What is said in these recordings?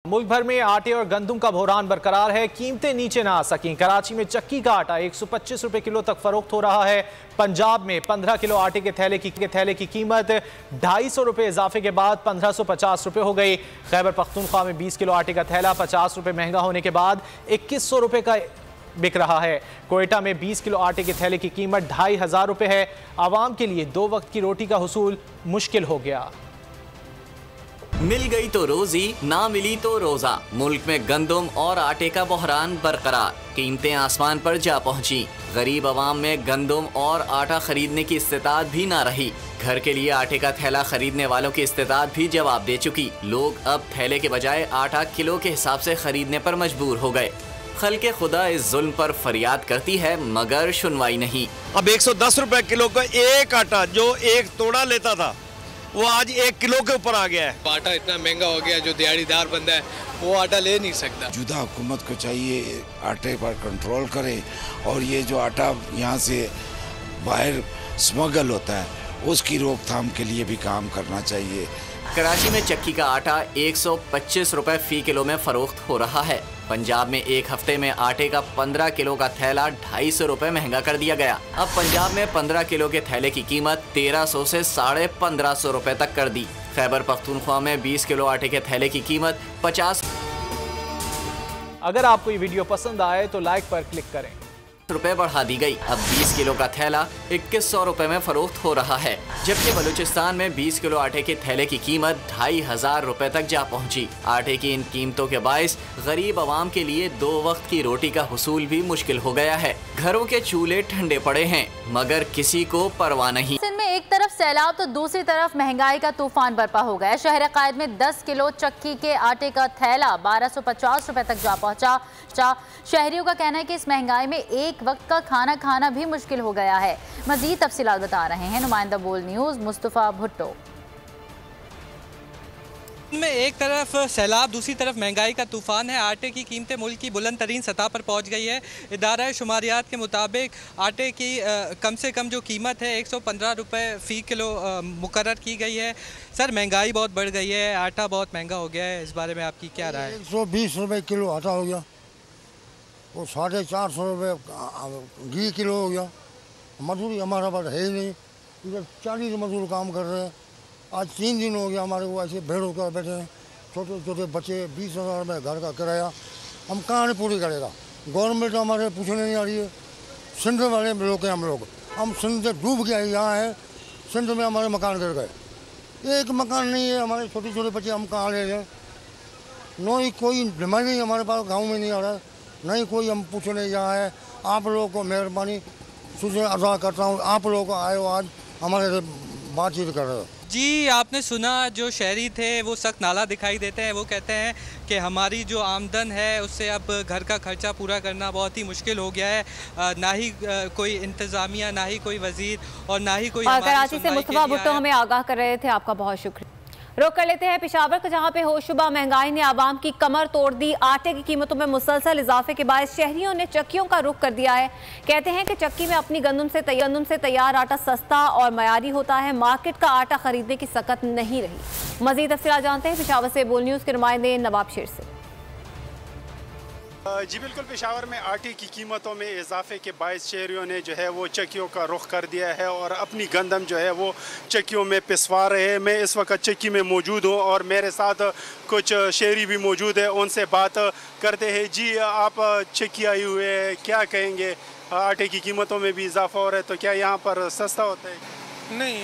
मुल्क भर में आटे और गंदम का बहरान बरकरार है। कीमतें नीचे ना आ सकी। कराची में चक्की का आटा 125 रुपए किलो तक फरोख्त हो रहा है। पंजाब में 15 किलो आटे के थैले की कीमत 250 रुपए इजाफे के बाद 1550 रुपए हो गई। खैबर पख्तूनख्वा में 20 किलो आटे का थैला 50 रुपए महंगा होने के बाद 2100 रुपए का बिक रहा है। कोयटा में 20 किलो आटे के थैले की कीमत 2500 रुपए है। आवाम के लिए 2 वक्त की रोटी का हुसूल मुश्किल हो गया। मिल गई तो रोजी, ना मिली तो रोजा। मुल्क में गंदम और आटे का बहरान बरकरार। कीमतें आसमान पर जा पहुंची। गरीब आवाम में गंदम और आटा खरीदने की इस्तेताद भी ना रही। घर के लिए आटे का थैला खरीदने वालों की इस्तेताद भी जवाब दे चुकी। लोग अब थैले के बजाय आटा किलो के हिसाब से खरीदने पर मजबूर हो गए। खल्के खुदा इस जुल्म पर फरियाद करती है मगर सुनवाई नहीं। अब 110 रुपए किलो का एक आटा जो एक तोड़ा लेता था वो आज 1 किलो के ऊपर आ गया है। आटा इतना महंगा हो गया, जो दिहाड़ीदार बंदा है वो आटा ले नहीं सकता। जुदा हुकूमत को चाहिए आटे पर कंट्रोल करे और ये जो आटा यहाँ से बाहर स्मगल होता है उसकी रोकथाम के लिए भी काम करना चाहिए। कराची में चक्की का आटा 125 रुपए फी किलो में फरोख्त हो रहा है। पंजाब में एक हफ्ते में आटे का 15 किलो का थैला 250 रुपए महंगा कर दिया गया। अब पंजाब में 15 किलो के थैले की कीमत 1300 से 1550 रुपए तक कर दी। खैबर पख्तूनख्वा में 20 किलो आटे के थैले की कीमत 50। अगर आपको ये वीडियो पसंद आए तो लाइक पर क्लिक करें। रुपए बढ़ा दी गई। अब 20 किलो का थैला 2100 रुपए में फरोख्त हो रहा है। जबकि बलूचिस्तान में 20 किलो आटे के थैले की कीमत 2500 रुपए तक जा पहुंची। आटे की इन कीमतों के बायस गरीब आवाम के लिए 2 वक्त की रोटी का हुसूल भी मुश्किल हो गया है। घरों के चूल्हे ठंडे पड़े हैं मगर किसी को परवाह नहीं। सिंध में एक तरफ सैलाब तो दूसरी तरफ महंगाई का तूफान बरपा हो गया। शहर कायद में 10 किलो चक्की के आटे का थैला 1250 रुपए तक जा पहुंचा। शहरियों का कहना है कि इस महंगाई में एक वक्त का खाना खाना भी मुश्किल हो गया है। मजीद तफसीलात बता रहे हैं नुमाइंदा बोल न्यूज़ मुस्तफ़ा भुट्टो। में एक तरफ सैलाब, दूसरी तरफ महंगाई का तूफान है। आटे की कीमतें मुल्क की बुलंद तरीन सतह पर पहुंच गई है। इदारा शुमारियात के मुताबिक आटे की कम से कम जो कीमत है 115 रुपये फ़ी किलो मुकर्रर की गई है। सर, महंगाई बहुत बढ़ गई है, आटा बहुत महंगा हो गया है, इस बारे में आपकी क्या राय है? 120 रुपये किलो आटा हो गया, वो 450 रुपये घी किलो हो गया। मजदूरी हमारा पास है ही नहीं, इधर 40 मजदूर काम कर रहे हैं। आज 3 दिन हो गया हमारे वो ऐसे भेड़ होकर बैठे हैं। छोटे छोटे बच्चे, 20,000 में घर का किराया हम कहाँ से पूरी करेगा? गवर्नमेंट हमारे पूछने नहीं आ रही है। सिंध वाले लोग हैं हम सिंध से डूब गए यहाँ हैं। सिंध में हमारे मकान गिर गए, एक मकान नहीं है। हमारे छोटे छोटे बच्चे हम कहाँ ले जाएँ? नहीं, कोई बीमारी हमारे पास गाँव में नहीं आ रहा है, नहीं कोई हम पूछने यहाँ है। आप लोगों को मेहरबानी शुक्र अदा करता हूँ, आप लोगों को आए हो आज हमारे से बातचीत कर रहे हो। जी, आपने सुना जो शहरी थे वो सख्त नाला दिखाई देते हैं। वो कहते हैं कि हमारी जो आमदन है उससे अब घर का खर्चा पूरा करना बहुत ही मुश्किल हो गया है। ना ही कोई इंतज़ामिया, ना ही कोई वजीर और ना ही कोई। कराची से मुस्तफा भुट्टो हमें आगाह कर रहे थे, आपका बहुत शुक्रिया। रुक कर लेते हैं पेशावर को, जहां पे होशुबा महंगाई ने आवाम की कमर तोड़ दी। आटे की कीमतों में मुसलसल इजाफे के बाद शहरियों ने चक्कियों का रुख कर दिया है। कहते हैं कि चक्की में अपनी गंदम से तैयार आटा सस्ता और मयारी होता है। मार्केट का आटा खरीदने की सकत नहीं रही। मजीद तफसीलात जानते हैं पेशावर से बोल न्यूज़ के नुमाइंदे नवाब शेर से। जी बिल्कुल, पेशावर में आटे की कीमतों में इजाफे के बायस शहरियों ने जो है वो चक्कियों का रुख कर दिया है और अपनी गंदम जो है वो चक्कियों में पिसवा रहे हैं। मैं इस वक्त चक्की में मौजूद हूँ और मेरे साथ कुछ शहरी भी मौजूद है, उनसे बात करते हैं। जी, आप चक्की आई हुए हैं, क्या कहेंगे? आटे की कीमतों में भी इजाफा हो रहा है, तो क्या यहाँ पर सस्ता होता है? नहीं,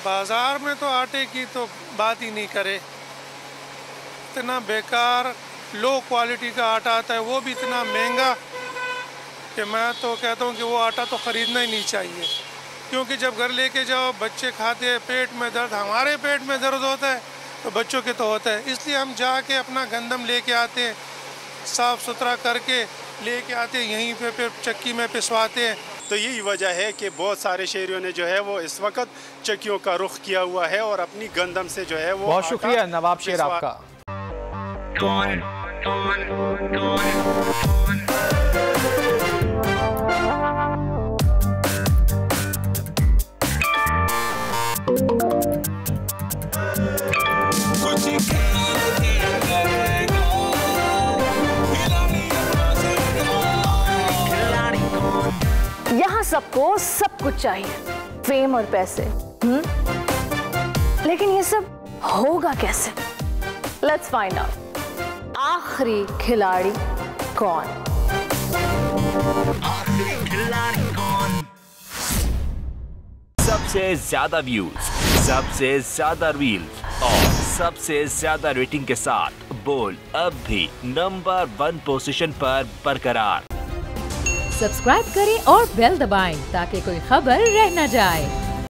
बाज़ार में तो आटे की तो बात ही नहीं करे। इतना बेकार लो क्वालिटी का आटा आता है, वो भी इतना महंगा कि मैं तो कहता हूँ कि वो आटा तो ख़रीदना ही नहीं चाहिए। क्योंकि जब घर लेके जाओ, बच्चे खाते हैं, पेट में दर्द, हमारे पेट में दर्द होता है तो बच्चों के तो होता है। इसलिए हम जाके अपना गंदम लेके आते हैं, साफ़ सुथरा करके लेके आते हैं, यहीं पे फिर चक्की में पिसवाते हैं। तो यही वजह है कि बहुत सारे शहरियों ने जो है वो इस वक्त चक्कियों का रुख किया हुआ है और अपनी गंदम से जो है वो। बहुत शुक्रिया नवाब शेर आपका। कुछ सबको सब कुछ चाहिए, फेम और पैसे। लेकिन ये सब होगा कैसे? Let's find out. आखिरी खिलाड़ी कौन? आखिरी खिलाड़ी कौन? सबसे ज्यादा व्यूज, सबसे ज्यादा रील्स और सबसे ज्यादा रेटिंग के साथ बोल्ड अब भी नंबर 1 पोजीशन पर बरकरार। सब्सक्राइब करें और बेल दबाएं ताकि कोई खबर रह न जाए।